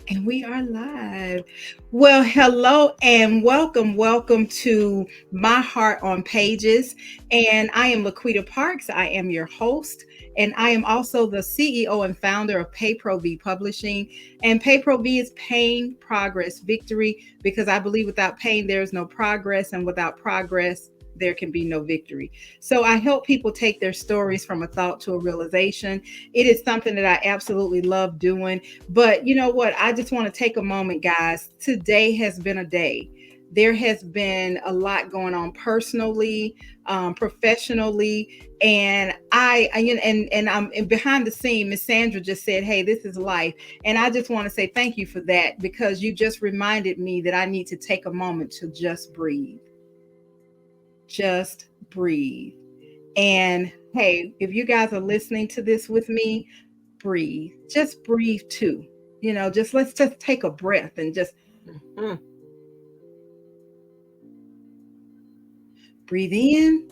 And we are live. Well, hello and welcome to My Heart on Pages. And I am LaQuita Parks. I am your host. And I am also the CEO and founder of PayProV Publishing. And PayProV is pain, progress, victory, because I believe without pain, there is no progress. And without progress, there can be no victory. So I help people take their stories from a thought to a realization. It is something that I absolutely love doing. But you know what? I just want to take a moment, guys. Today has been a day. There has been a lot going on personally, professionally, and and I'm and behind the scene. Miss Sandra just said, "Hey, this is life," and I just want to say thank you for that because you just reminded me that I need to take a moment to just breathe, just breathe. And hey, if you guys are listening to this with me, breathe. Just breathe too. Just let's just take a breath and just Mm, breathe in,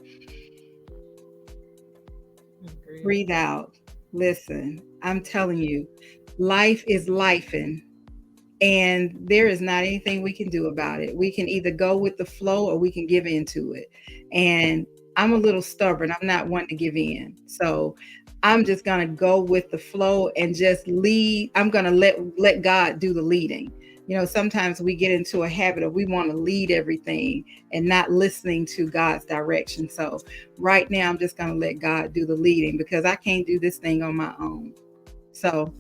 agreed. breathe out. Listen, I'm telling you, life is lifing, and there is not anything we can do about it. We can either go with the flow or we can give into it. And I'm a little stubborn. I'm not one to give in. So I'm just gonna go with the flow and just lead. I'm gonna let God do the leading. Sometimes we get into a habit of we want to lead everything and not listening to God's direction. So right now I'm just gonna let God do the leading because I can't do this thing on my own. So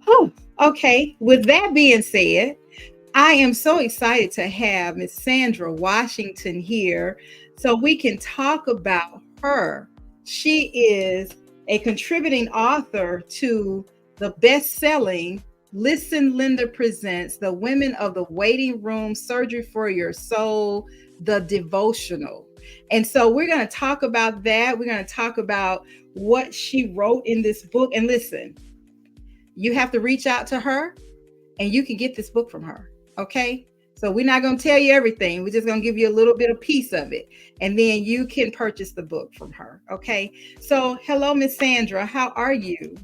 oh, okay. With that being said, I am so excited to have Miss Sandra Washington here so we can talk about her. She is a contributing author to the best selling Listen Linda Presents The Women of the Waiting Room Surgery for Your Soul, the Devotional. And so we're going to talk about that. We're going to talk about what she wrote in this book. And listen, you have to reach out to her and you can get this book from her. Okay. So we're not going to tell you everything. We're just going to give you a little bit of piece of it. And then you can purchase the book from her. Okay. So hello, Miss Sandra. How are you?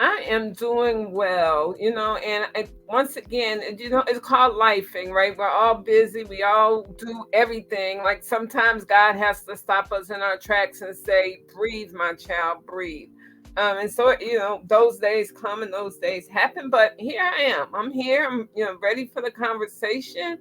I am doing well, and once again, it's called lifing, right? We're all busy. We all do everything. Like sometimes God has to stop us in our tracks and say, breathe, my child, breathe. And so, those days come and those days happen, but here I am. I'm here. I'm, ready for the conversation,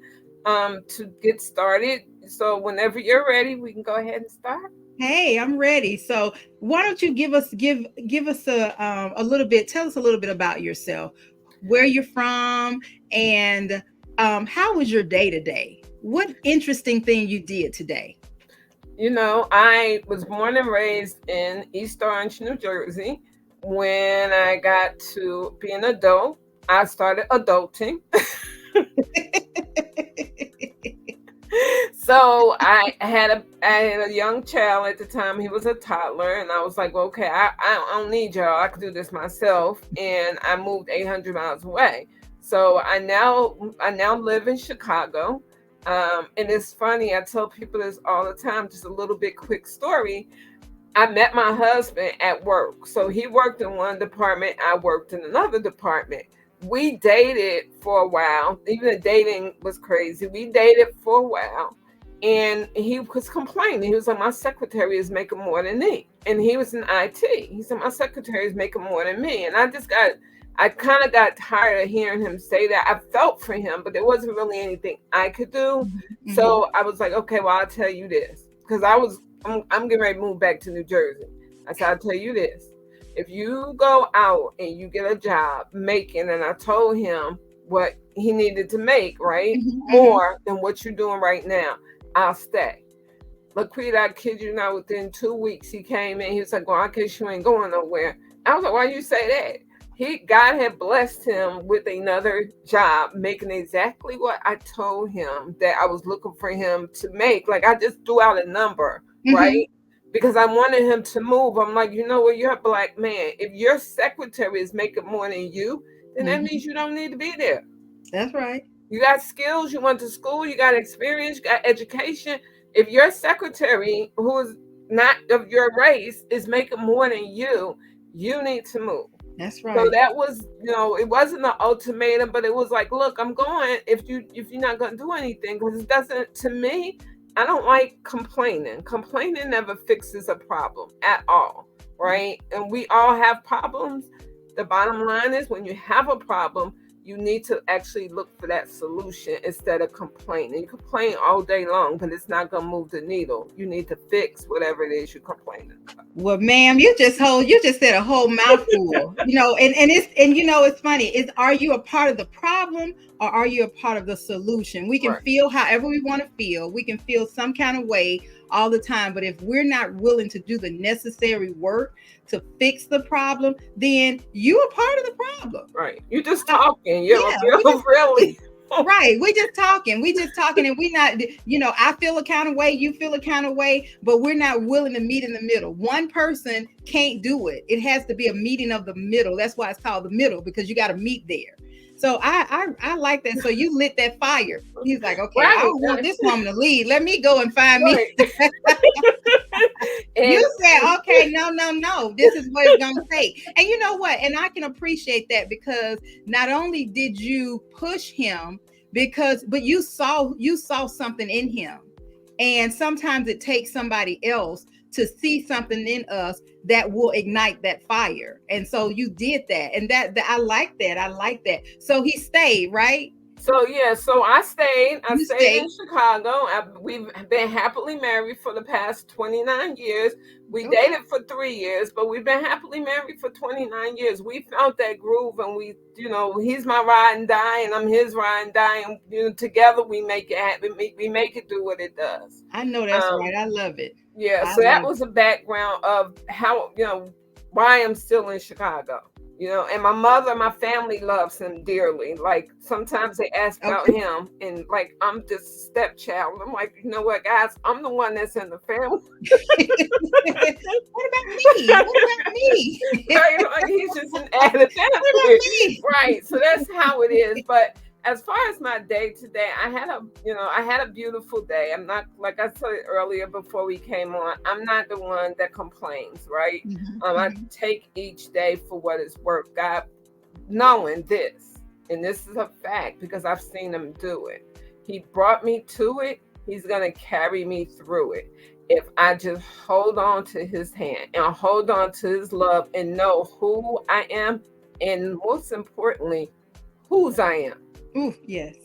to get started. So whenever you're ready, we can go ahead and start. Hey, I'm ready. So why don't you give us a little bit, tell us a little bit about yourself, where you're from, and how was your day today? What interesting thing you did today? I was born and raised in East Orange, New Jersey. When I got to be an adult, I started adulting. So I had a young child at the time. He was a toddler, and I was like, well, okay, I don't need y'all. I can do this myself. And I moved 800 miles away. So I now live in Chicago. And it's funny. I tell people this all the time. Just a little bit quick story. I met my husband at work. So he worked in one department, I worked in another department. We dated for a while. Even the dating was crazy. We dated for a while. And he was complaining. He was like, my secretary is making more than me. And he was in IT. He said, my secretary is making more than me. And I kind of got tired of hearing him say that. I felt for him, but there wasn't really anything I could do. Mhm. So I was like, okay, well, I'll tell you this. Because I'm getting ready to move back to New Jersey. I said, I'll tell you this. If you go out and you get a job making, and I told him what he needed to make, right? Mhm, mhm. More than what you're doing right now, I'll stay. LaQuita, I kid you not, within 2 weeks he came in. He was like, well, I guess you ain't going nowhere. I was like, why you say that? God had blessed him with another job, making exactly what I told him that I was looking for him to make. Like I just threw out a number, Mhm. right? Because I wanted him to move. I'm like, you know what? You're a black man. If your secretary is making more than you, then that Mhm. means you don't need to be there. That's right. You got skills, you went to school, you got experience, you got education. If your secretary, who is not of your race, is making more than you need to move. That's So right. that was, it wasn't an ultimatum, but it was like, look, I'm going if you're not gonna do anything, because it doesn't, to me, I don't like complaining. Complaining never fixes a problem at all, right? And we all have problems. The bottom line is, when you have a problem, you need to actually look for that solution instead of complaining. You complain all day long, but it's not gonna move the needle. You need to fix whatever it is you're complaining about. Well, ma'am, you just said a whole mouthful. It's funny. Is Are you a part of the problem or are you a part of the solution? We can Right. feel however we want to feel. We can feel some kind of way all the time, but if we're not willing to do the necessary work to fix the problem, then you are part of the problem. Right. You're just Uh, talking. yeah, we You're just really. right. We just talking, and we not, I feel a kind of way, you feel a kind of way, but we're not willing to meet in the middle. One person can't do it. It has to be a meeting of the middle. That's why it's called the middle, because you got to meet there. So I like that. So you lit that fire. He's like, okay, I Right. don't want this woman to leave. Let me go and find me. Right. You And said, okay, no, no, no. This is what it's gonna take. And you know what? And I can appreciate that, because not only did you push him, but you saw something in him. And sometimes it takes somebody else to see something in us that will ignite that fire. And so you did that. And that I like that. I like that. So he stayed, right? so yeah, so I stayed. I You stayed in stayed. Chicago. We've been happily married for the past 29 years. We Okay. dated for 3 years, but we've been happily married for 29 years. We found that groove, and he's my ride and die, and I'm his ride and die, and together we make it happen. We make it do what it does. I know that's Um, right. I love it. Yeah, I so that love was it. a background of how, why I'm still in Chicago. And my mother, my family loves him dearly. Like, sometimes they ask about Okay. him, and like, I'm just a stepchild. I'm like, you know what, guys, I'm the one that's in the family. What about me? What about me? Right? Like, he's just an added What about benefit. me? Right. So that's how it is. But as far as my day today, I had a beautiful day. I'm not, like I said earlier before we came on, I'm not the one that complains, right? Mhm, I mhm. take each day for what it's worth. God, knowing this, and this is a fact because I've seen him do it. He brought me to it. He's going to carry me through it. If I just hold on to his hand and hold on to his love and know who I am, and most importantly, whose I am, Ooh, yes.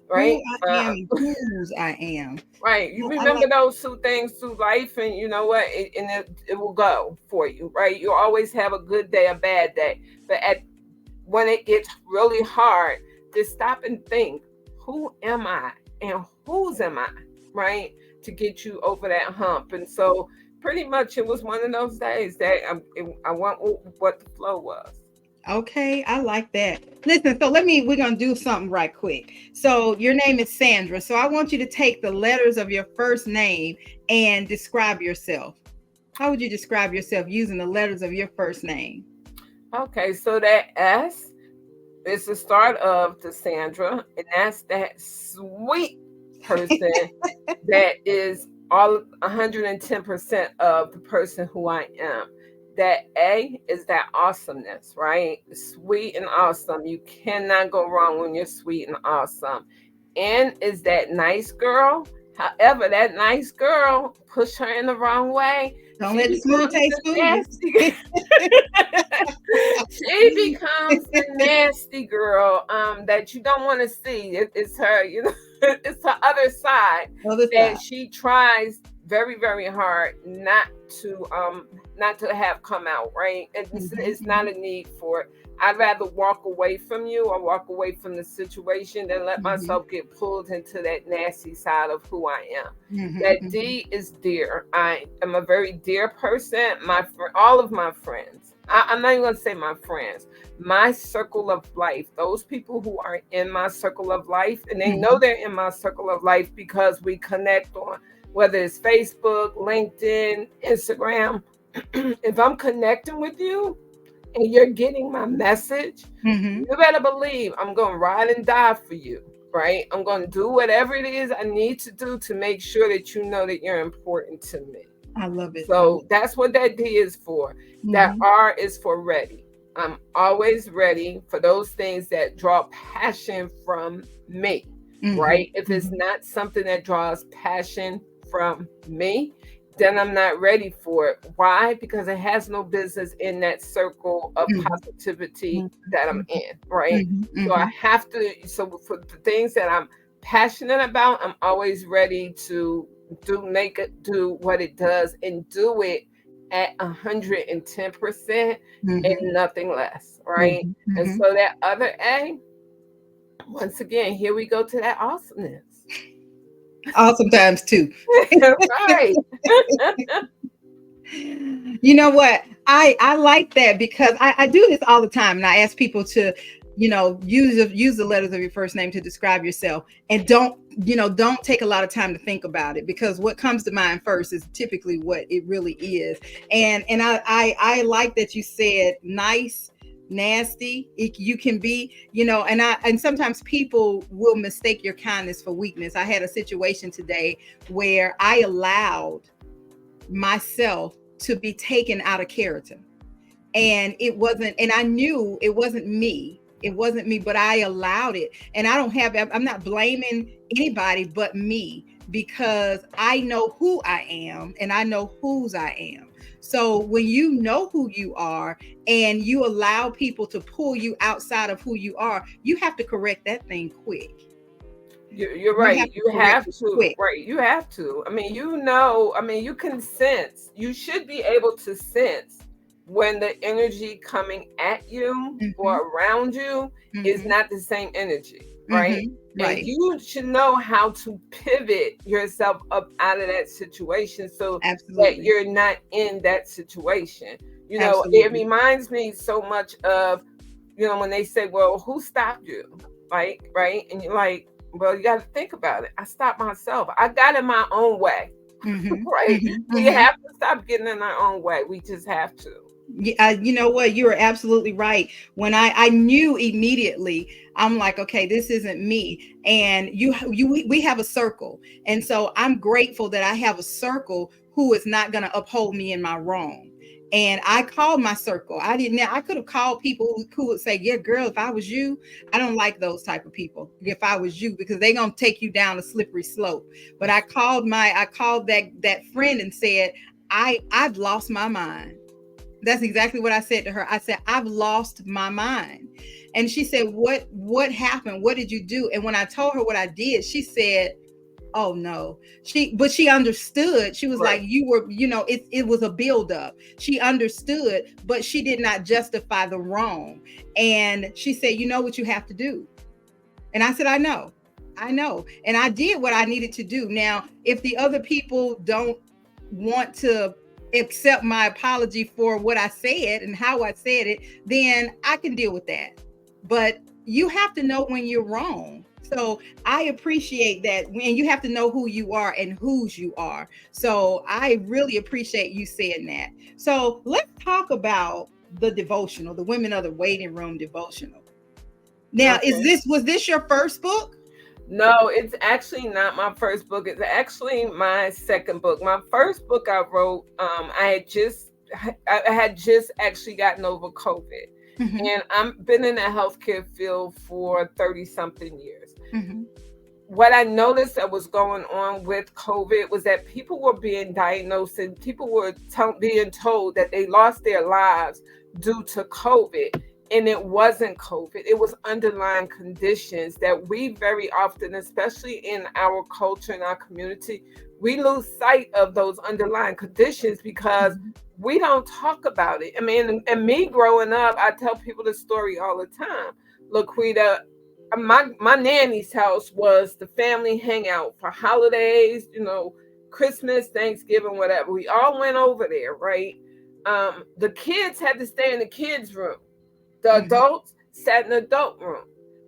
Who right? I am and whose I am. Right. You I remember like. those two things through life, and you know what? It will go for you, right? You always have a good day, a bad day. But when it gets really hard, just stop and think, who am I and whose am I, right? To get you over that hump. And so pretty much it was one of those days that I went with what the flow was. Okay, I like that. Listen, so we're gonna do something right quick. So your name is Sandra. So I want you to take the letters of your first name and describe yourself. How would you describe yourself using the letters of your first name? Okay, so that S is the start of the Sandra, and that's that sweet person that is all 110% of the person who I am. That A is that awesomeness, right? Sweet and awesome. You cannot go wrong when you're sweet and awesome. N is that nice girl. However, that nice girl push her in the wrong way. Don't She let the smooth becomes taste the fool you. nasty. She becomes the nasty girl that you don't want to see. It's her, it's the other side Other that side. she tries very, very hard to not to have come out, right? It's not Mhm, a need for it. I'd rather walk away from you or walk away from the situation than let mhm, myself get pulled into that nasty side of who I am. mhm, That mhm, D is dear. I am a very dear person. All of my friends. I'm not even gonna say my friends. My circle of life. Those people who are in my circle of life, and they know mhm. they're in my circle of life because we connect on whether it's Facebook, LinkedIn, Instagram. If I'm connecting with you and you're getting my message, Mhm. you better believe I'm going to ride and die for you, right? I'm going to do whatever it is I need to do to make sure that you know that you're important to me. I love it. I love So that's what that D is for. That it. R is for ready. I'm always ready for those things that draw passion from me, Mhm. right? If it's Mhm. not something that draws passion from me, then I'm not ready for it. Why? Because it has no business in that circle of Mhm. positivity Mhm. that I'm Mhm. in, right? Mhm. So I Mhm. have to, so for the things that I'm passionate about, I'm always ready to make it do what it does and do it at 110% and Mhm. nothing less, right? Mhm. And Mhm. so that other A, once again, here we go to that awesomeness. Awesome times too. Right. You know what? I like that because I do this all the time, and I ask people to, use the letters of your first name to describe yourself, and don't take a lot of time to think about it, because what comes to mind first is typically what it really is. And I like that you said nice, nasty. You can be, and sometimes people will mistake your kindness for weakness. I had a situation today where I allowed myself to be taken out of character, and it wasn't, and I knew it wasn't me, but I allowed it. And I'm not blaming anybody but me, because I know who I am and I know whose I am. So when you know who you are and you allow people to pull you outside of who you are, you have to correct that thing quick. You're You have right. to You correct have it to. quick. Right. You have to. I mean, you can sense, you should be able to sense when the energy coming at you or Hmm. around you is Hmm. not the same energy, right? Hmm. And Right. you should know how to pivot yourself up out of that situation so that Absolutely. you're not in that situation. It Absolutely. reminds me so much of, when they say, well, who stopped you? Like, right? And you're like, well, you got to think about it. I stopped myself. I got in my own way, Mhm, right? mhm, We mhm. have to stop getting in our own way. We just have to. You know what? You are absolutely right. When I knew immediately, I'm like, okay, this isn't me. And we have a circle, and so I'm grateful that I have a circle who is not going to uphold me in my wrong. And I called my circle. I didn't. Now I could have called people who would say, "Yeah, girl, if I was you, I don't like those type of people. If I was you, because they're gonna take you down a slippery slope." But I called that friend and said, I've lost my mind. That's exactly what I said to her. I said, I've lost my mind. And she said, what happened? What did you do? And when I told her what I did, she said, oh no. She understood. She was like, Right. it was a buildup. She understood, but she did not justify the wrong. And she said, you know what you have to do. And I said, I know. And I did what I needed to do. Now, if the other people don't want to accept my apology for what I said and how I said it, then I can deal with that. But you have to know when you're wrong. So I appreciate that. When you have to know who you are and whose you are. So I really appreciate you saying that. So let's talk about the devotional, the Women of the Waiting Room devotional. Now, Okay. was this your first book? No, it's actually not my first book. It's actually my second book. My first book I wrote, I had just actually gotten over COVID, Mm-hmm. and I've been in the healthcare field for 30 something years. Mm-hmm. What I noticed that was going on with COVID was that people were being diagnosed and people were being told that they lost their lives due to COVID. And it wasn't COVID, it was underlying conditions that we very often, especially in our culture and our community, we lose sight of those underlying conditions because Mm-hmm. we don't talk about it. I mean, and me growing up, I tell people the story all the time. LaQuita, my nanny's house was the family hangout for holidays, Christmas, Thanksgiving, whatever. We all went over there, right? The kids had to stay in the kids' room. The Mm-hmm. adults sat in the adult room.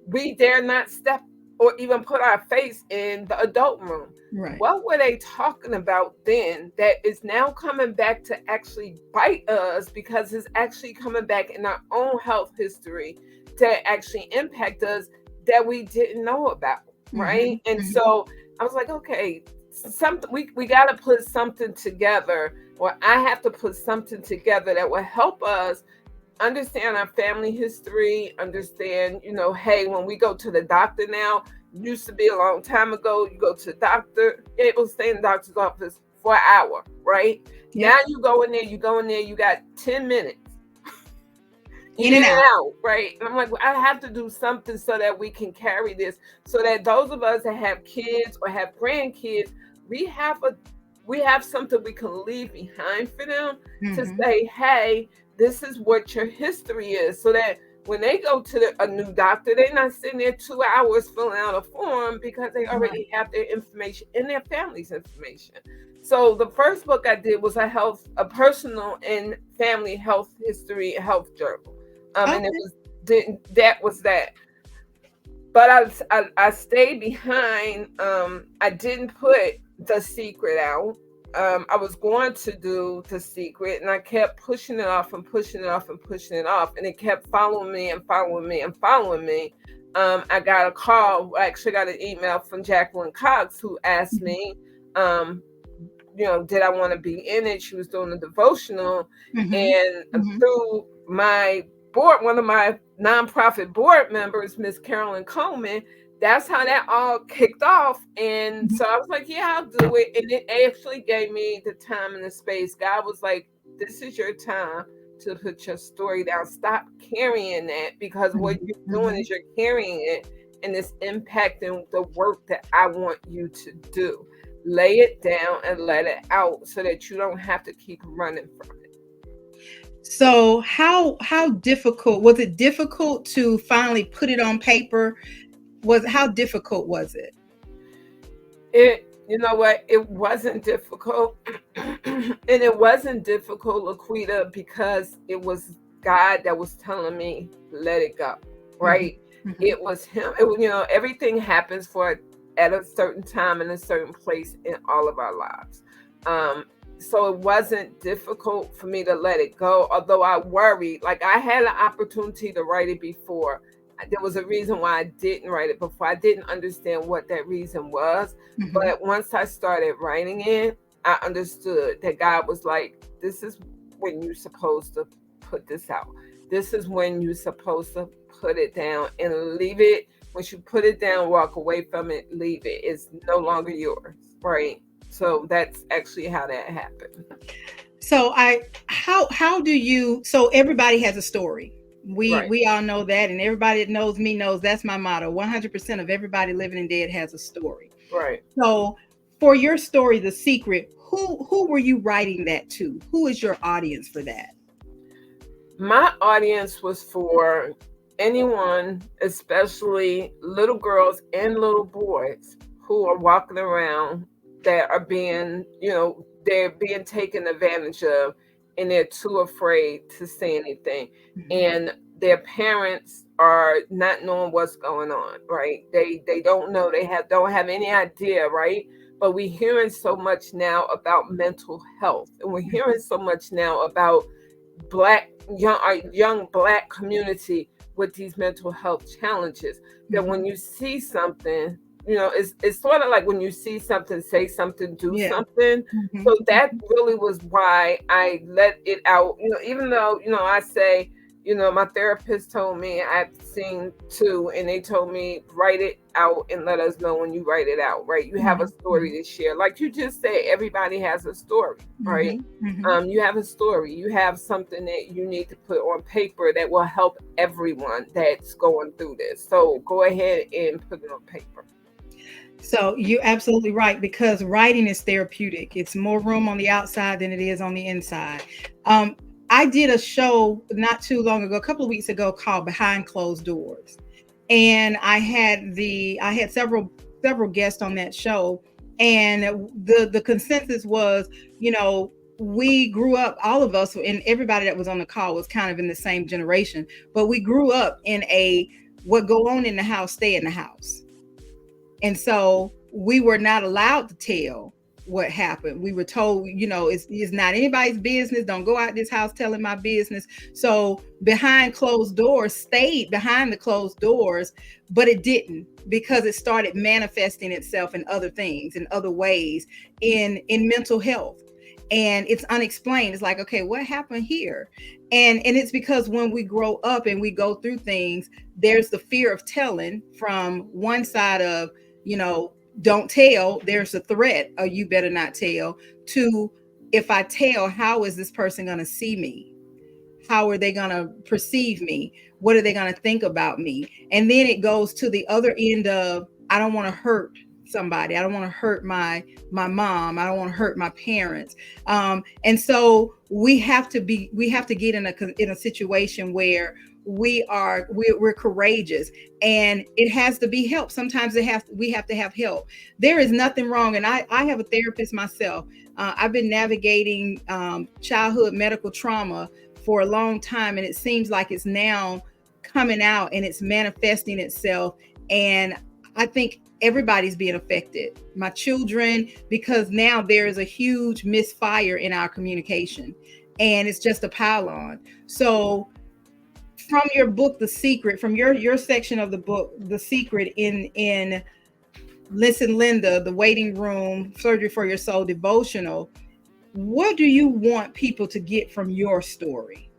We dare not step or even put our face in the adult room. Right. What were they talking about then that is now coming back to actually bite us because it's actually coming back in our own health history to actually impact us that we didn't know about, Mm-hmm. right? And Mm-hmm. so I was like, okay, something we got to put something together, or I have to put something together that will help us understand our family history, understand, hey, when we go to the doctor now, used to be a long time ago, you go to the doctor, you're able to stay in the doctor's office for an hour, right? Now Yep. you got 10 minutes. You In in and and out. out, right? And I'm like, well, I have to do something so that we can carry this, so that those of us that have kids or have grandkids, we have a we have something we can leave behind for them to Mm-hmm. say, hey, this is what your history is, so that when they go to a new doctor, they're not sitting there 2 hours filling out a form because they already Right. have their information and their family's information. So the first book I did was a personal and family health history health journal, and it Okay. was didn't that was that. But I stayed behind. I didn't put The Secret out. I was going to do The Secret, and I kept pushing it off and pushing it off and pushing it off, and it kept following me and following me and following me. I got a call, I actually got an email from Jacqueline Cox, who asked me, um, did I want to be in it? She was doing a devotional, Mm-hmm. and Mm-hmm. through my board, one of my nonprofit board members, Miss Carolyn Coleman, that's how that all kicked off. And so I was like, yeah, I'll do it. And it actually gave me the time and the space. God was like, this is your time to put your story down. Stop carrying that, because what you're doing Mm-hmm. is you're carrying it and it's impacting the work that I want you to do. Lay it down and let it out so that you don't have to keep running from it. So how difficult was it? Difficult to finally put it on paper? Was How difficult was it? You know what? It wasn't difficult. And it wasn't difficult, LaQuita, because it was God that was telling me, let it go. Mm-hmm. Right? Mm-hmm. It was Him. Everything happens at a certain time and a certain place in all of our lives. Um, so it wasn't difficult for me to let it go, although I worried. Like, I had an opportunity to write it before. There was a reason why I didn't write it before. I didn't understand what that reason was. Mm-hmm. But once I started writing it, I understood that God was like, this is when you're supposed to put this out. This is when you're supposed to put it down and leave it. Once you put it down, walk away from it, leave it. It's no longer yours, right? So that's actually how that happened. So how do you, so everybody has a story. Right, We all know that, and everybody that knows me knows that's my motto. 100% of everybody living and dead has a story. right. So for your story, The Secret, who were you writing that to? Who is your audience for that? My audience was for anyone, especially little girls and little boys, who are walking around that are they're being taken advantage of, and they're too afraid to say anything. Mhm. And their parents are not knowing what's going on, right? They don't know, don't have any idea, right? But we're hearing so much now about mental health, and we're hearing so much now about black young black community with these mental health challenges, that Mhm. when you see something, it's sort of like when you see something, say something, do Yeah. something. Mhm. So that really was why I let it out, even though, I say, my therapist told me I've seen two, and they told me, write it out and let us know when you write it out, right? You have a Mhm. story Mhm. to share, like you just said. Everybody has a story, right? Mhm. Mhm. You have a story, you have something that you need to put on paper that will help everyone that's going through this. So go ahead and put it on paper. So you're absolutely right, because writing is therapeutic. It's more room on the outside than it is on the inside. Um, I did a show not too long ago, a couple of weeks ago, called Behind Closed Doors, and I had several guests on that show, and the consensus was, you know, we grew up, all of us, and everybody that was on the call was kind of in the same generation, but we grew up in a what go on in the house stay in the house, and so we were not allowed to tell what happened. We were told, you know, it's not anybody's business. Don't go out this house telling my business. So behind closed doors stayed behind the closed doors, but it didn't, because it started manifesting itself in other things, in other ways, in mental health. And it's unexplained. It's like, okay, what happened here? And it's because when we grow up and we go through things, there's the fear of telling from one side of, you know, don't tell, there's a threat, or you better not tell, to if I tell, how is this person going to see me? How are they going to perceive me? What are they going to think about me? And then it goes to the other end of, I don't want to hurt somebody. I don't want to hurt my mom. I don't want to hurt my parents. And so we have to get in a situation where we're courageous, and it has to be help. Sometimes we have to have help. There is nothing wrong, and I have a therapist myself. I've been navigating childhood medical trauma for a long time, and it seems like it's now coming out and it's manifesting itself. And I think everybody's being affected, my children, because now there is a huge misfire in our communication, and it's just a pile on. So from your book, The Secret, from your section of the book, The Secret, in Listen Linda, The Waiting Room, Surgery for Your Soul devotional, what do you want people to get from your story?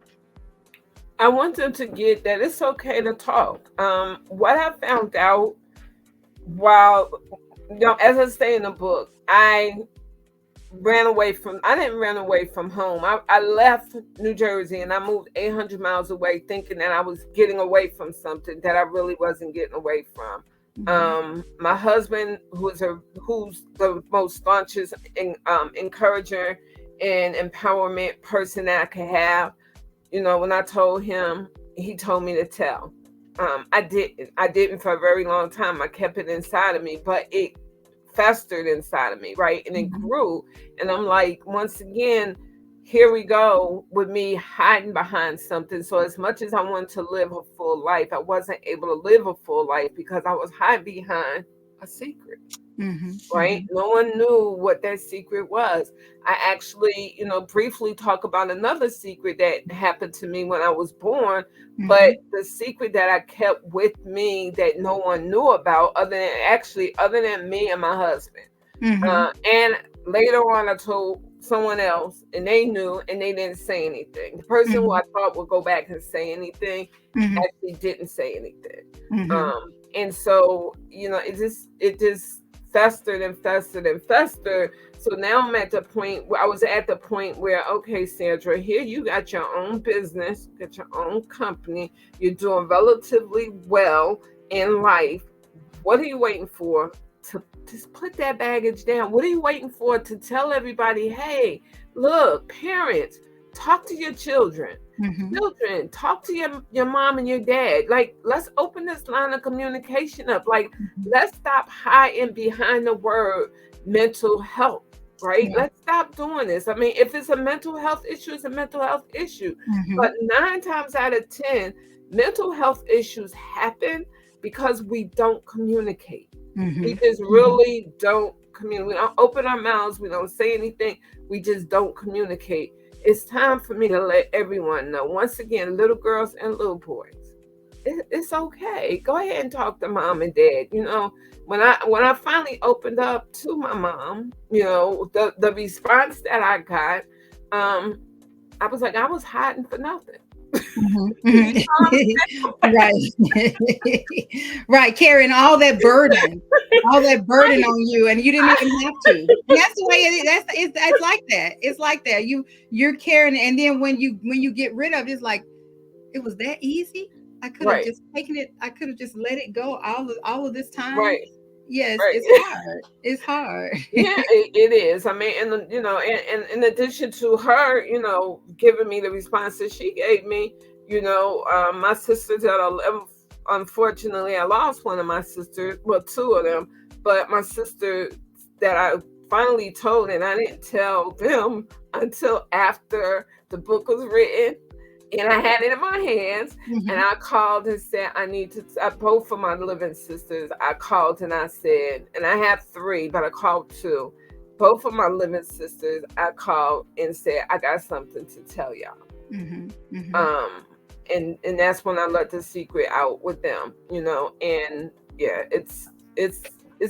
I want them to get that it's okay to talk. What I found out while, as I say in the book, I didn't run away from home. I left New Jersey and I moved 800 miles away thinking that I was getting away from something that I really wasn't getting away from. My husband, who's the most staunchest encourager and empowerment person that I could have, when I told him, he told me to tell. I didn't for a very long time. I kept it inside of me, but it festered inside of me, right? And it grew. And I'm like, once again, here we go with me hiding behind something. So as much as I wanted to live a full life, I wasn't able to live a full life because I was hiding behind a secret. Right? No one knew what that secret was. I actually, briefly talk about another secret that happened to me when I was born, but the secret that I kept with me that no one knew about other than me and my husband. And later on, I told someone else and they knew and they didn't say anything. The person who I thought would go back and say anything actually didn't say anything. And so, it just festered and festered and festered. So now I'm at the point where I was at the point where, okay, Sandra, here you got your own business, got your own company, you're doing relatively well in life. What are you waiting for to just put that baggage down? What are you waiting for to tell everybody, hey, look, parents, talk to your children. Children, talk to your mom and your dad. Like, let's open this line of communication up. Like, let's stop hiding behind the word mental health, right? Let's stop doing this. I mean, if it's a mental health issue, it's a mental health issue. But 9 times out of 10, mental health issues happen because we don't communicate. We just really don't communicate. We don't open our mouths. We don't say anything. We just don't communicate. It's time for me to let everyone know. Once again, little girls and little boys, it's okay. Go ahead and talk to mom and dad. When I finally opened up to my mom, the response that I got, I was like, I was hiding for nothing. Right. Right, carrying all that burden on you, and you didn't even have to. And that's the way it is. That's like that. It's like that. You're carrying it, and then when you get rid of it, it's like, it was that easy. I could have just taken it. I could have just let it go all of this time. Right. Yes, Right. it's hard. It's hard. Yeah, it is. I mean, and and in addition to her, giving me the responses she gave me, my sisters unfortunately, I lost one of my sisters, well, 2 of them, but my sister that I finally told, and I didn't tell them until after the book was written. And I had it in my hands, and I called and said, both of my living sisters, I called and I said, and I have 3, but I called 2. Both of my living sisters, I called and said, I got something to tell y'all. And that's when I let the secret out with them, and yeah, it's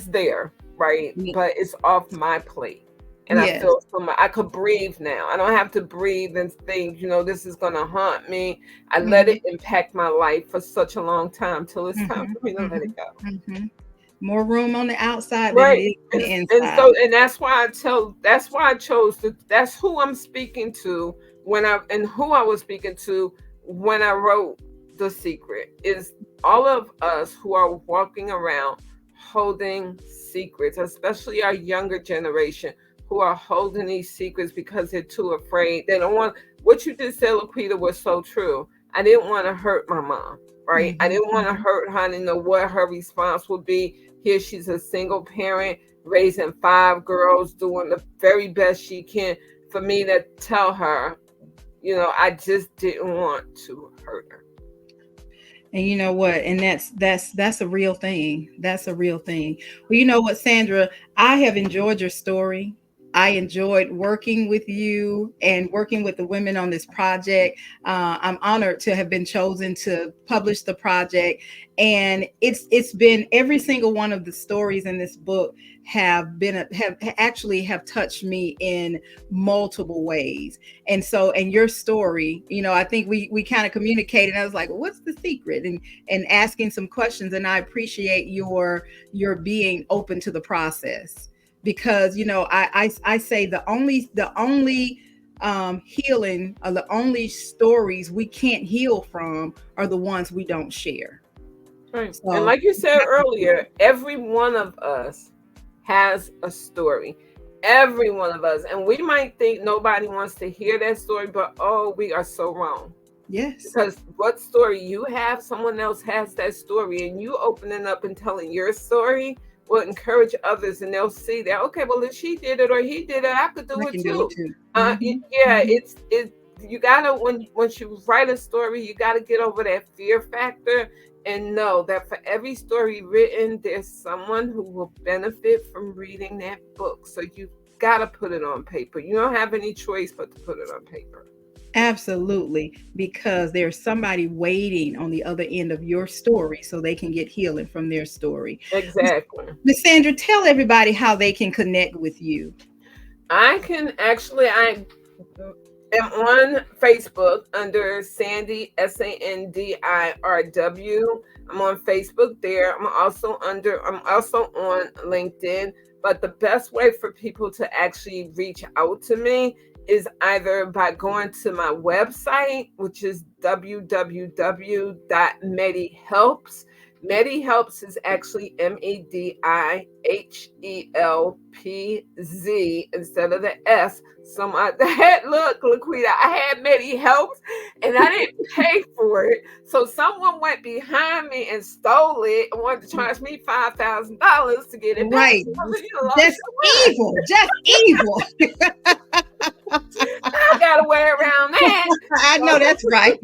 there, right? But it's off my plate. And I Yes. feel so much. I could breathe now. I don't have to breathe and think, this is going to haunt me. I let it Mm-hmm. impact my life for such a long time till it's time Mm-hmm. for me to let it go. Mm-hmm. Mm-hmm. More room on the outside than it Right. is on the And inside. so, and that's why I chose to, that's who I'm speaking to and who I was speaking to when I wrote The Secret is all of us who are walking around holding secrets, especially our younger generation who are holding these secrets because they're too afraid. They don't want, what you just said, LaQuita, was so true. I didn't want to hurt my mom, right? I Mm-hmm. didn't want to Mm-hmm. hurt her. I didn't know what her response would be. Here she's a single parent raising 5 girls, doing the very best she can. For me to tell her, I just didn't want to hurt her. And you know what? And that's a real thing. That's a real thing. Well, you know what, Sandra? I have enjoyed your story. I enjoyed working with you and working with the women on this project. I'm honored to have been chosen to publish the project, and it's been every single one of the stories in this book have actually have touched me in multiple ways. And so, and your story, I think we kind of communicated. I was like, well, what's the secret? And asking some questions. And I appreciate your being open to the process, because I say the only healing, or the only stories we can't heal from are the ones we don't share. Right. And So like you said earlier, every one of us has a story. Every one of us. And we might think nobody wants to hear that story, but oh, we are so wrong. yes, Because what story you have, someone else has that story, and you opening up and telling your story will encourage others, and they'll see that, okay, well, if she did it or he did it, I could do I it can do it too. too. Yeah, Hmm. it you gotta, once you write a story, you gotta get over that fear factor and know that for every story written, there's someone who will benefit from reading that book. So you gotta put it on paper. You don't have any choice but to put it on paper. Absolutely, because there's somebody waiting on the other end of your story so they can get healing from their story. Exactly. Miss Sandra, tell everybody how they can connect with you. I am on Facebook under Sandy, SANDIRW. I'm on Facebook there. I'm also on LinkedIn. But the best way for people to actually reach out to me is either by going to my website, which is www.medihelps. MediHelps is actually MEDIHELPZ instead of the S. Some I had, look, LaQuita, I had MediHelps and I didn't pay for it. So someone went behind me and stole it and wanted to charge me $5,000 to get it back. Right. So I said, you lost Just your mind. evil. Just evil. I got a way around that. I know So that's right.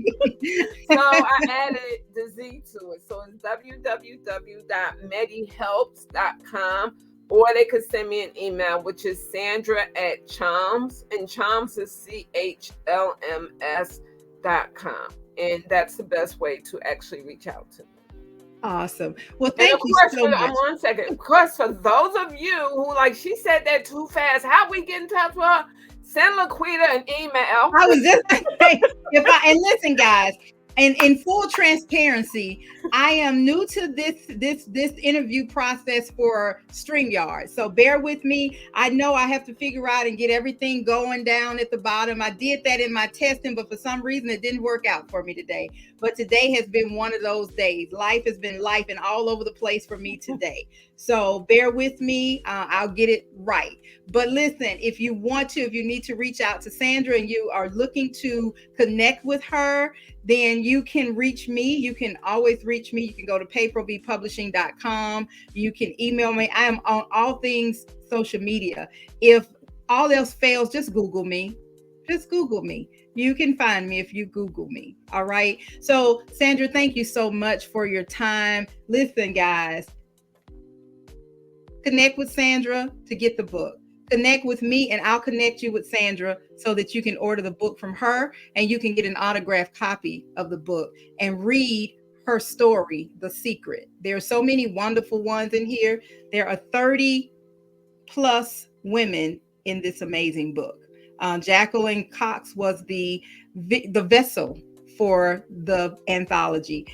So I added the Z to it. So it's www.medihelps.com, or they could send me an email, which is Sandra at Chams, and Chams is CHLMS.com. And that's the best way to actually reach out to me. Awesome. Well, And thank of you course, so much. one second. Of course, for those of you who, like, she said that too fast, how we get in touch with her? Send LaQuita an email. I was just gonna say, and listen, guys, and in full transparency, I am new to this interview process for StreamYard. So bear with me. I know I have to figure out and get everything going down at the bottom. I did that in my testing, but for some reason it didn't work out for me today. But today has been one of those days. Life has been life and all over the place for me today. So bear with me. I'll get it right. But listen, if you want to, if you need to reach out to Sandra and you are looking to connect with her, then you can reach me. You can always reach me. You can go to paperbepublishing.com. You can email me. I am on all things social media. If all else fails, just Google me. Just Google me. You can find me if you Google me. All right. So, Sandra, thank you so much for your time. Listen, guys, connect with Sandra to get the book. Connect with me and I'll connect you with Sandra so that you can order the book from her and you can get an autographed copy of the book and read her story, The Secret. There are so many wonderful ones in here. There are 30 plus women in this amazing book. Jacqueline Cox was the vessel for the anthology,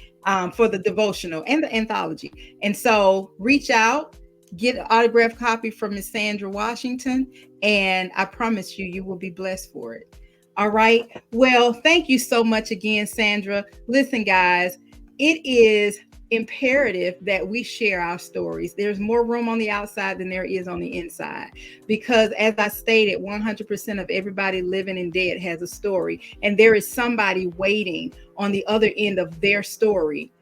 for the devotional and the anthology. And so reach out, get an autographed copy from Miss Sandra Washington, and I promise you, you will be blessed for it. All right. Well, thank you so much again, Sandra. Listen, guys, it is imperative that we share our stories. There's more room on the outside than there is on the inside. Because, as I stated, 100% of everybody living and dead has a story, and there is somebody waiting on the other end of their story,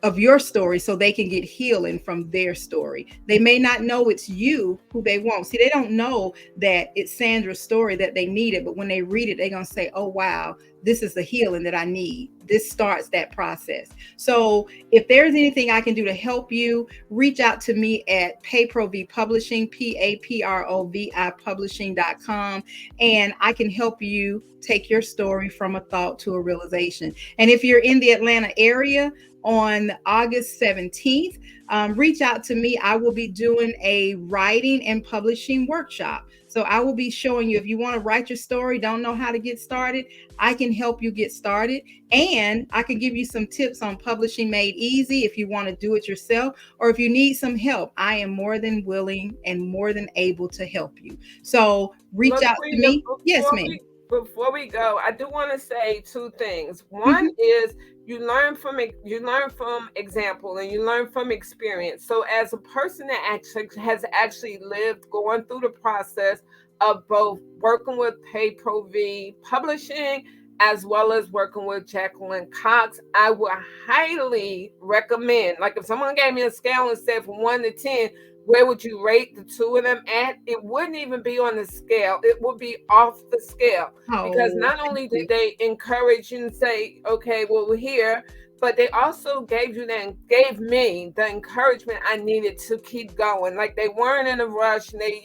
of your story, so they can get healing from their story. They may not know it's you who they want. See, they don't know that it's Sandra's story that they needed, but when they read it, they're going to say, oh, wow, this is the healing that I need. This starts that process. So if there's anything I can do to help you, reach out to me at PayProvi Publishing, PAPROVI Publishing.com, and I can help you take your story from a thought to a realization. And if you're in the Atlanta area, on August 17th, reach out to me. I will be doing a writing and publishing workshop. So I will be showing you, if you want to write your story, don't know how to get started, I can help you get started. And I can give you some tips on publishing made easy if you want to do it yourself, or if you need some help. I am more than willing and more than able to help you. So reach out to LaQuita, me. Yes, ma'am. before we go, I do want to say two things. One Mhm. is you learn from example, and you learn from experience. So as a person that actually lived going through the process of both working with Pay Pro V Publishing as well as working with Jacqueline Cox, I would highly recommend, like if someone gave me a scale and said from 1 to 10, where would you rate the two of them at? It wouldn't even be on the scale. It would be off the scale, because Oh, not thank only did you. they encourage you and say, okay, well, we're here, but they also gave me the encouragement I needed to keep going. Like they weren't in a rush, and they,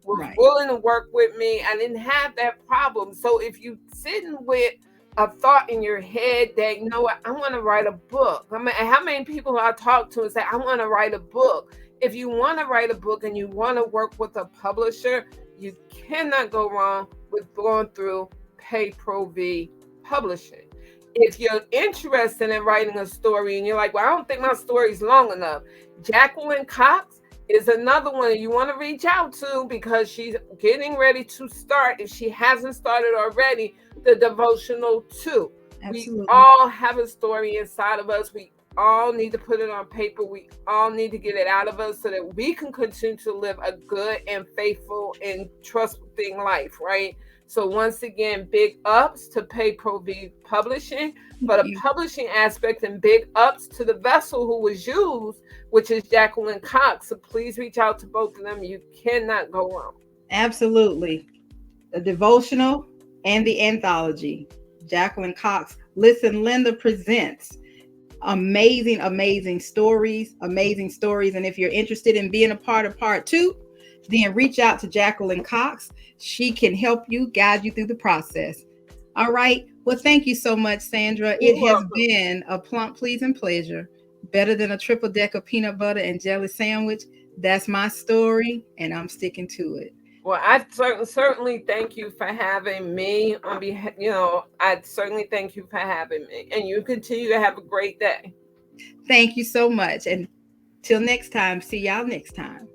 was Right. willing to work with me. I didn't have that problem. So if you sitting with a thought in your head that, you know what, I want to write a book. I mean, how many people I talk to and say, I want to write a book? If you want to write a book and you want to work with a publisher, you cannot go wrong with going through Pay Pro V Publishing. If you're interested in writing a story and you're like, well, I don't think my story's long enough, Jacqueline Cox is another one you want to reach out to, because she's getting ready to start, if she hasn't started already, the Devotional 2. We Absolutely. all have a story inside of us. We all need to put it on paper. We all need to get it out of us so that we can continue to live a good and faithful and trusting life, right? So once again, big ups to Pay Pro V Publishing Thank for the you. publishing aspect, and big ups to the vessel who was used, which is Jacqueline Cox. So please reach out to both of them. You cannot go wrong. Absolutely. The devotional and the anthology. Jacqueline Cox. Listen, Linda presents amazing, amazing stories, amazing stories. And if you're interested in being a part of part two, then reach out to Jacqueline Cox. She can help you, guide you through the process. All right. Well, thank you so much, Sandra. You're It has welcome. been a plump, pleasing pleasure. Better than a triple decker peanut butter and jelly sandwich. That's my story, and I'm sticking to it. Well, I certainly thank you for having me on behalf. I certainly thank you for having me, and you continue to have a great day. Thank you so much. And till next time, see y'all next time.